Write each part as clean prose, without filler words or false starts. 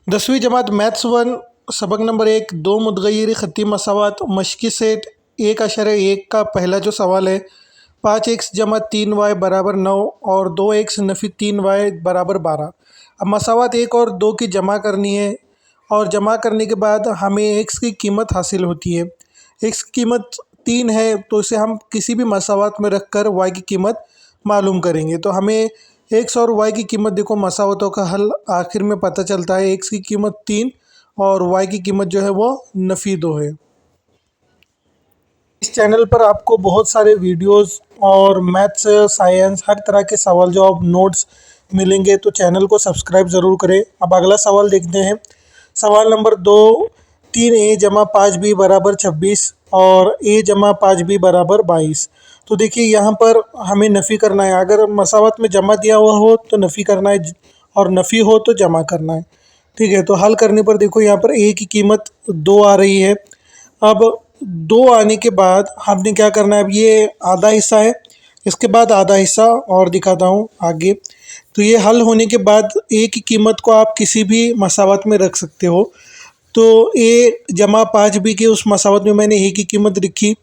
10वीं जमात मैथ्स 1 सबक नंबर 1 दो मुतगय्यर ख़त्ती मसावात मशक़ी सेट 1.1 का पहला जो सवाल है 5x जमा 3y बराबर 9 और 2x नफ़ी 3y बराबर 12। अब मसावात 1 और 2 की जमा करनी है और जमा करने के बाद हमें x की कीमत हासिल होती है। x की कीमत 3 है तो इसे हम किसी भी मसावात में रख कर y की कीमत मालूम करेंगे। तो हमें x और y की कीमत देखो, मसावतों का हल आखिर में पता चलता है। x की कीमत 3 और y की कीमत जो है वो नफ़ी 2 है। इस चैनल पर आपको बहुत सारे वीडियोस और मैथ्स साइंस हर तरह के सवाल जवाब नोट्स मिलेंगे, तो चैनल को सब्सक्राइब ज़रूर करें। अब अगला सवाल देखते हैं। सवाल नंबर 2 3a जमा 5b बराबर 26 और a जमा 5b बराबर 22। तो देखिए यहाँ पर हमें नफ़ी करना है। अगर मसावत में जमा दिया हुआ हो तो नफ़ी करना है और नफ़ी हो तो जमा करना है। ठीक है, तो हल करने पर देखो यहाँ पर a की कीमत 2 आ रही है। अब 2 आने के बाद हमने क्या करना है, अब ये आधा हिस्सा है, इसके बाद आधा हिस्सा और दिखाता हूँ आगे। तो ये हल होने के बाद a की कीमत को आप किसी भी मसावत में रख सकते हो। तो a जमा 5b के उस मसावत में मैंने a की कीमत लिखी,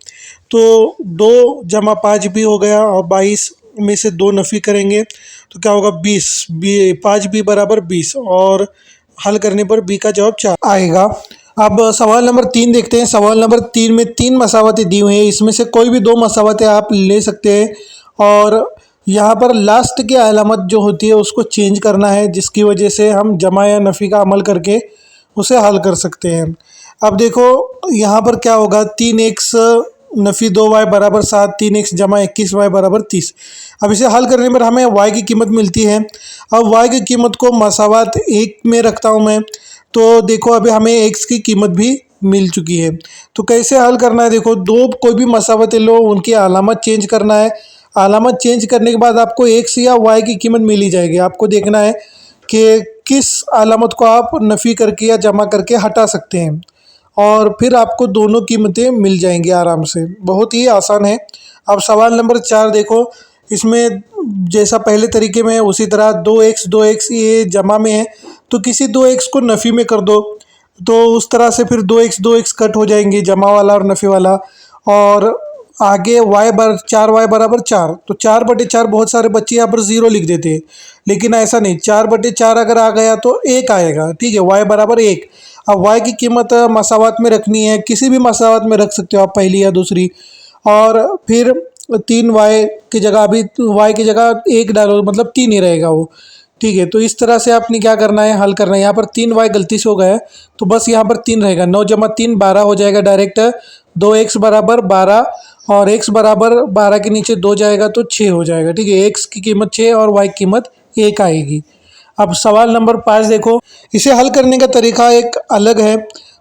तो 2 जमा 5b हो गया और 22 में से 2 नफ़ी करेंगे तो क्या होगा 20। 5b बराबर 20 और हल करने पर b का जवाब 4 आएगा। अब सवाल नंबर 3 देखते हैं। सवाल नंबर 3 में 3 मसावतें दी हुई हैं, इसमें से कोई भी 2 मसावतें आप ले सकते हैं और यहाँ पर लास्ट की अलामत जो होती है उसको चेंज करना है, जिसकी वजह से हम जमा या नफ़ी का अमल करके उसे हल कर सकते हैं। अब देखो यहाँ पर क्या होगा, 3x नफ़ी 2y बराबर 7, 3x जमा 21y बराबर 30। अब इसे हल करने पर हमें y की कीमत मिलती है। अब y की कीमत को मसावत 1 में रखता हूँ मैं, तो देखो अभी हमें x की कीमत भी मिल चुकी है। तो कैसे हल करना है, देखो कोई भी मसावतें लो, उनकी अलामत चेंज करना है। अलामत चेंज करने के बाद आपको x या y की कीमत मिल ही जाएगी। आपको देखना है कि किस अलामत को आप नफ़ी करके या जमा करके हटा सकते हैं और फिर आपको दोनों कीमतें मिल जाएंगी आराम से। बहुत ही आसान है। अब सवाल नंबर 4 देखो, इसमें जैसा पहले तरीके में है उसी तरह 2x ये जमा में है तो किसी 2x को नफ़ी में कर दो, तो उस तरह से फिर 2x कट हो जाएंगे, जमा वाला और नफ़ी वाला। और आगे y 4y बराबर 4, तो 4/4 बहुत सारे बच्चे यहाँ पर 0 लिख देते हैं, लेकिन ऐसा नहीं, 4/4 अगर आ गया तो 1 आएगा। ठीक है, y बराबर 1। अब y की कीमत मसावत में रखनी है, किसी भी मसावत में रख सकते हो आप, पहली या दूसरी। और फिर 3y की जगह, अभी y की जगह 1 डालो मतलब 3 ही रहेगा वो। ठीक है, तो इस तरह से आपने क्या करना है, हल करना है। यहाँ पर 3y गलती से हो गया है तो बस यहाँ पर 3 रहेगा, 9 जमा 3 12 हो जाएगा डायरेक्ट। 2x बराबर 12 और x बराबर 12 के नीचे 2 जाएगा तो 6 हो जाएगा। ठीक है, x की कीमत 6 और y की कीमत 1 आएगी। अब सवाल नंबर 5 देखो, इसे हल करने का तरीका एक अलग है,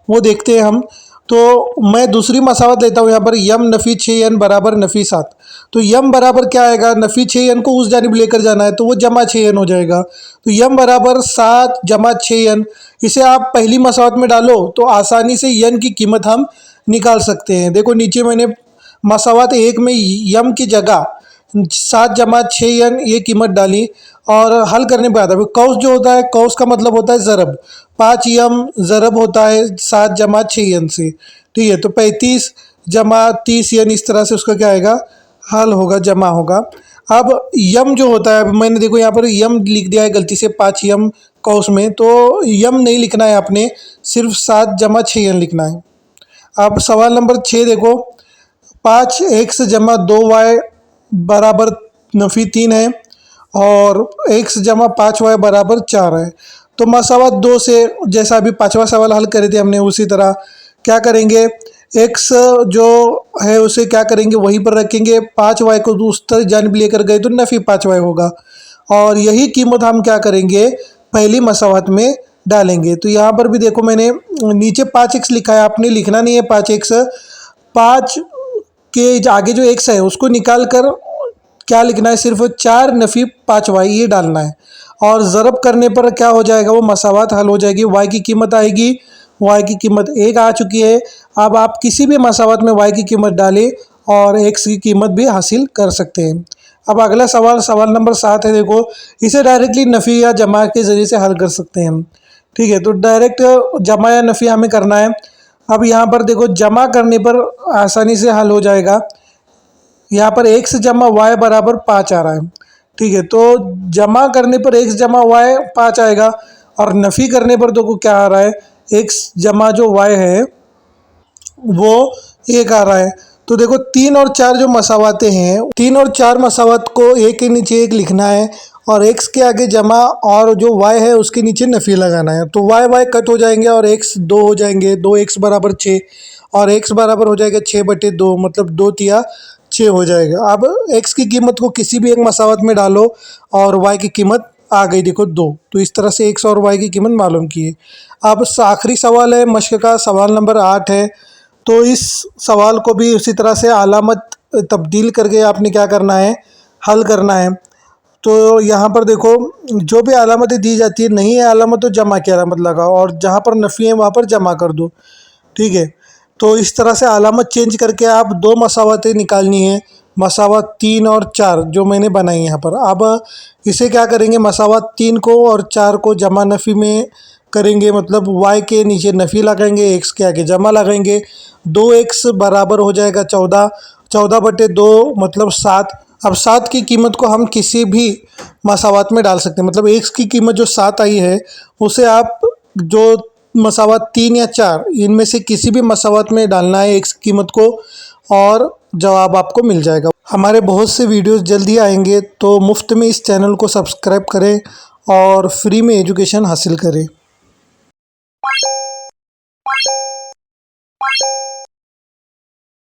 वो देखते हैं हम। तो मैं दूसरी मसावत लेता हूँ यहाँ पर, यम नफ़ी 6n बराबर नफ़ी 7। तो यम बराबर क्या आएगा, नफ़ी 6n को उस जानिब लेकर जाना है तो वो जमा 6n हो जाएगा। तो यम बराबर 7 जमा 6n, इसे आप पहली मसावत में डालो तो आसानी से यन की कीमत हम निकाल सकते हैं। देखो नीचे मैंने मसावत 1 में यम की जगह 7 जमा 6n ये कीमत डाली और हल करने पर आता है। कौस जो होता है, कौस का मतलब होता है ज़रब, 5 यम ज़रब होता है 7 जमा 6n से। ठीक है, तो 35 जमा 30n, इस तरह से उसका क्या आएगा, हल होगा, जमा होगा। अब यम जो होता है, मैंने देखो यहाँ पर यम लिख दिया है गलती से 5 यम कौस में, तो यम नहीं लिखना है आपने, सिर्फ 7 जमा 6n लिखना है। अब सवाल नंबर 6 देखो, 5x जमा 2y बराबर नफ़ी 3 है और x जमा 5y बराबर 4 है। तो मसावत 2 से, जैसा अभी 5वां सवाल हल करे थे हमने, उसी तरह क्या करेंगे, x जो है उसे क्या करेंगे, वहीं पर रखेंगे, 5y को उस तरह जानिब लेकर गए तो नफ़ी 5y होगा और यही कीमत हम क्या करेंगे, पहली मसावत में डालेंगे। तो यहाँ पर भी देखो मैंने नीचे 5x लिखा है, आपने लिखना नहीं है 5x, 5 के आगे जो x है उसको निकाल कर क्या लिखना है, सिर्फ 4 नफ़ी 5y ये डालना है और ज़रब करने पर क्या हो जाएगा, वो मसावत हल हो जाएगी। y की कीमत आएगी, y की कीमत 1 आ चुकी है। अब आप किसी भी मसावत में y की कीमत डालें और x की कीमत भी हासिल कर सकते हैं। अब अगला सवाल सवाल नंबर 7 है। देखो, इसे डायरेक्टली नफ़ी या जमा के ज़रिए से हल कर सकते हैं हम। ठीक है, तो डायरेक्ट जमा या नफ़ी हमें करना है। अब यहाँ पर देखो, जमा करने पर आसानी से हल हो जाएगा। यहाँ पर x जमा वाई बराबर 5 आ रहा है। ठीक है, तो जमा करने पर x जमा वाई 5 आएगा, और नफ़ी करने पर देखो क्या आ रहा है, x जमा जो y है वो 1 आ रहा है। तो देखो 3 और 4 जो मसावाते हैं, 3 और 4 मसावत को एक के नीचे एक लिखना है, और x के आगे जमा और जो y है उसके नीचे नफ़ी लगाना है। तो y कट हो जाएंगे और x 2 हो जाएंगे, 2x बराबर 6, और x बराबर हो जाएगा 6/2, मतलब 2 तिया 6 हो जाएगा। अब x की कीमत को किसी भी एक मसावत में डालो और y की कीमत आ गई, देखो 2। तो इस तरह से x और y की कीमत मालूम की है। अब आखिरी सवाल है मश्क का, सवाल नंबर 8 है। तो इस सवाल को भी उसी तरह से अलामत तब्दील करके आपने क्या करना है, हल करना है। तो यहाँ पर देखो, जो भी अलामतें दी जाती है, नहीं है अलामत तो जमा की अलामत लगाओ, और जहाँ पर नफ़ी है वहाँ पर जमा कर दो। ठीक है, तो इस तरह से अलामत चेंज करके आप 2 मसावतें निकालनी है, मसावत 3 और 4 जो मैंने बनाई यहाँ पर। अब इसे क्या करेंगे, मसावत 3 को और 4 को जमा नफ़ी में करेंगे, मतलब y के नीचे नफ़ी लगाएंगे, x के आगे जमा लगाएंगे। 2x बराबर हो जाएगा 14, 14/2 मतलब 7। अब 7 की कीमत को हम किसी भी मसावत में डाल सकते हैं, मतलब x की कीमत जो 7 आई है उसे आप जो मसावत 3 या 4 इनमें से किसी भी मसावत में डालना है x की कीमत को, और जवाब आपको मिल जाएगा। हमारे बहुत से वीडियोस जल्दी आएंगे, तो मुफ्त में इस चैनल को सब्सक्राइब करें और फ्री में एजुकेशन हासिल करें।